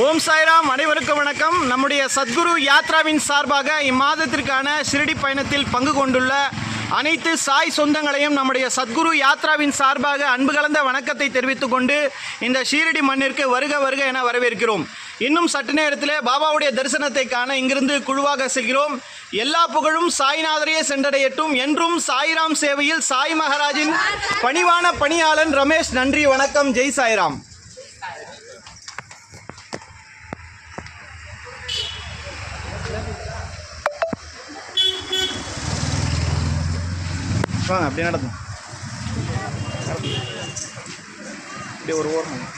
ஓம் சாய்ராம். அனைவருக்கும் வணக்கம். நம்முடைய சத்குரு யாத்ராவின் சார்பாக இம்மாதத்திற்கான ஷிரடி பயணத்தில் பங்கு கொண்டுள்ள அனைத்து சாய் சொந்தங்களையும் நம்முடைய சத்குரு யாத்ராவின் சார்பாக அன்பு கலந்த வணக்கத்தை தெரிவித்துக் கொண்டு இந்த ஷீரடி மண்ணிற்கு வருக வருக என வரவேற்கிறோம். இன்னும் சற்று நேரத்தில் பாபாவுடைய தரிசனத்தை காண இங்கிருந்து குழுவாக செல்கிறோம். எல்லா புகழும் சாய்நாதரையே சென்றடையட்டும். என்றும் சாய்ராம் சேவையில் சாய் மகாராஜின் பணிவான பணியாளன் ரமேஷ். நன்றி, வணக்கம். ஜெய் சாய்ராம். வாங்க, அப்படி நடக்கும். இப்படி ஒரு ஓரம் வாங்க.